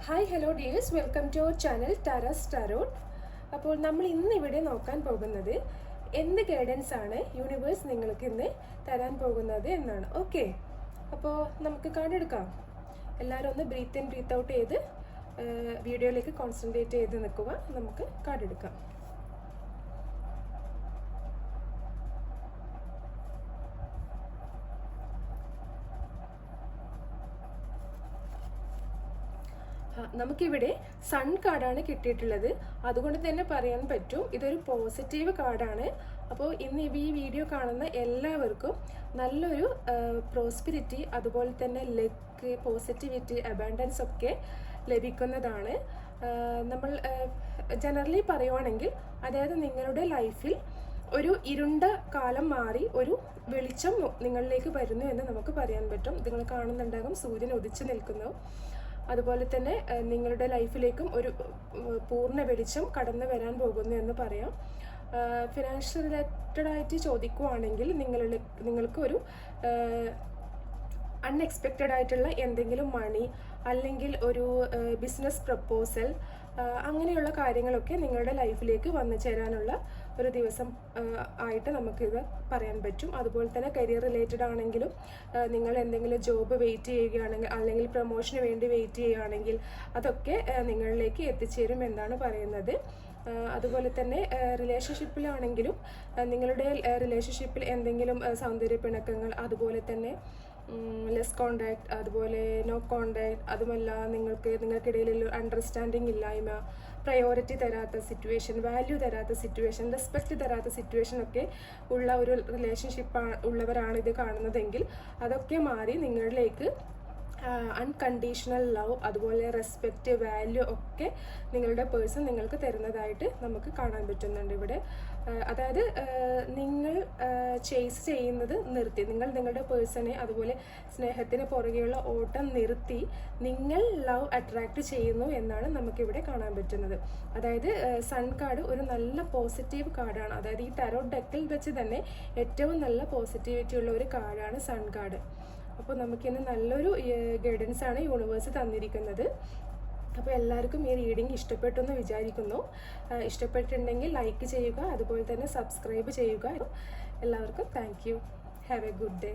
Hi hello dears, welcome to our channel Tara's tarot. അപ്പോൾ നമ്മൾ ഇന്ന് ഇവിടെ നോക്കാൻ പോകുന്നത് എന്ത് ഗൈഡൻസ് ആണ് യൂണിവേഴ്സ് നിങ്ങൾക്ക് ഇന്ന് തരാൻ പോകുന്നത് എന്നാണ്. ഓക്കെ, അപ്പോൾ നമുക്ക് കാർഡെടുക്കാം. എല്ലാവരും ഒന്ന് ബ്രീത്ത് ഇൻ ബ്രീത്ത് ഔട്ട് ചെയ്ത് വീഡിയോയിലേക്ക് കോൺസെൻട്രേറ്റ് ചെയ്ത് നിൽക്കുക. നമുക്ക് കാർഡെടുക്കാം. നമുക്കിവിടെ സൺ കാർഡാണ് കിട്ടിയിട്ടുള്ളത്. അതുകൊണ്ട് തന്നെ പറയാൻ പറ്റും ഇതൊരു പോസിറ്റീവ് കാർഡാണ്. അപ്പോൾ ഇന്ന് ഈ വീഡിയോ കാണുന്ന എല്ലാവർക്കും നല്ലൊരു പ്രോസ്പിരിറ്റി, അതുപോലെ തന്നെ ലക്ക്, പോസിറ്റിവിറ്റി, അബാൻഡൻസ് ഒക്കെ ലഭിക്കുന്നതാണ്. നമ്മൾ ജനറലി പറയുവാണെങ്കിൽ, അതായത് നിങ്ങളുടെ ലൈഫിൽ ഒരു ഇരുണ്ട കാലം മാറി ഒരു വെളിച്ചം നിങ്ങളിലേക്ക് വരുന്നു എന്ന് നമുക്ക് പറയാൻ പറ്റും. നിങ്ങൾ കാണുന്നുണ്ടാകും സൂര്യൻ ഉദിച്ചു നിൽക്കുന്നു. അതുപോലെ തന്നെ നിങ്ങളുടെ ലൈഫിലേക്കും ഒരു പൂർണ്ണ വെളിച്ചം കടന്നു വരാൻ പോകുന്നു എന്ന് പറയാം. ഫിനാൻഷ്യൽ റിലേറ്റഡ് ആയിട്ട് ചോദിക്കുവാണെങ്കിൽ നിങ്ങൾക്ക് ഒരു അൺഎക്സ്പെക്റ്റഡ് ആയിട്ടുള്ള എന്തെങ്കിലും മണി, അല്ലെങ്കിൽ ഒരു ബിസിനസ് പ്രപ്പോസൽ, അങ്ങനെയുള്ള കാര്യങ്ങളൊക്കെ നിങ്ങളുടെ ലൈഫിലേക്ക് വന്നു ചേരാനുള്ള ഒരു ദിവസം ആയിട്ട് നമുക്കിത് പറയാൻ പറ്റും. അതുപോലെ തന്നെ കരിയർ റിലേറ്റഡ് ആണെങ്കിലും, നിങ്ങൾ എന്തെങ്കിലും ജോബ് വെയിറ്റ് ചെയ്യുകയാണെങ്കിൽ, അല്ലെങ്കിൽ പ്രൊമോഷന് വേണ്ടി വെയിറ്റ് ചെയ്യുകയാണെങ്കിൽ അതൊക്കെ നിങ്ങളിലേക്ക് എത്തിച്ചേരും എന്നാണ് പറയുന്നത്. അതുപോലെ തന്നെ റിലേഷൻഷിപ്പിലാണെങ്കിലും, നിങ്ങളുടെ റിലേഷൻഷിപ്പിൽ എന്തെങ്കിലും സൗന്ദര്യ പിണക്കങ്ങൾ, അതുപോലെ തന്നെ ലെസ് കോണ്ടാക്ട്, അതുപോലെ നോ കോണ്ടാക്ട്, അതുമല്ല നിങ്ങൾക്കിടയിൽ അണ്ടർസ്റ്റാൻഡിങ് ഇല്ലായ്മ, പ്രയോറിറ്റി തരാത്ത സിറ്റുവേഷൻ, വാല്യൂ തരാത്ത സിറ്റുവേഷൻ, റെസ്പെക്റ്റ് തരാത്ത സിറ്റുവേഷൻ ഒക്കെ ഉള്ള ഒരു റിലേഷൻഷിപ്പ് ഉള്ളവരാണ് ഇത് കാണുന്നതെങ്കിൽ അതൊക്കെ മാറി നിങ്ങളിലേക്ക് അൺകണ്ടീഷണൽ ലവ്, അതുപോലെ റെസ്പെക്റ്റ്, വാല്യൂ ഒക്കെ നിങ്ങളുടെ പേഴ്സൺ നിങ്ങൾക്ക് തരുന്നതായിട്ട് നമുക്ക് കാണാൻ പറ്റുന്നുണ്ട് ഇവിടെ. അതായത് നിങ്ങൾ ചേസ് ചെയ്യുന്നത് നിർത്തി, നിങ്ങളുടെ പേഴ്സണെ, അതുപോലെ സ്നേഹത്തിന് പുറകെയുള്ള ഓട്ടം നിർത്തി നിങ്ങൾ ലവ് അട്രാക്റ്റ് ചെയ്യുന്നു എന്നാണ് നമുക്കിവിടെ കാണാൻ പറ്റുന്നത്. അതായത് സൺ കാർഡ് ഒരു നല്ല പോസിറ്റീവ് കാർഡാണ്. അതായത് ഈ ടാരോട്ട് ഡെക്കിൽ വെച്ച് തന്നെ ഏറ്റവും നല്ല പോസിറ്റിവിറ്റി ഉള്ള ഒരു കാർഡാണ് സൺ കാർഡ്. അപ്പോൾ നമുക്കിന്ന് നല്ലൊരു ഗൈഡൻസ് ആണ് യൂണിവേഴ്സ് തന്നിരിക്കുന്നത്. അപ്പോൾ എല്ലാവർക്കും ഈ റീഡിംഗ് ഇഷ്ടപ്പെട്ടു എന്ന് വിചാരിക്കുന്നു. ഇഷ്ടപ്പെട്ടിട്ടുണ്ടെങ്കിൽ ലൈക്ക് ചെയ്യുക, അതുപോലെ തന്നെ സബ്സ്ക്രൈബ് ചെയ്യുക. എല്ലാവർക്കും thank you. Have A good day.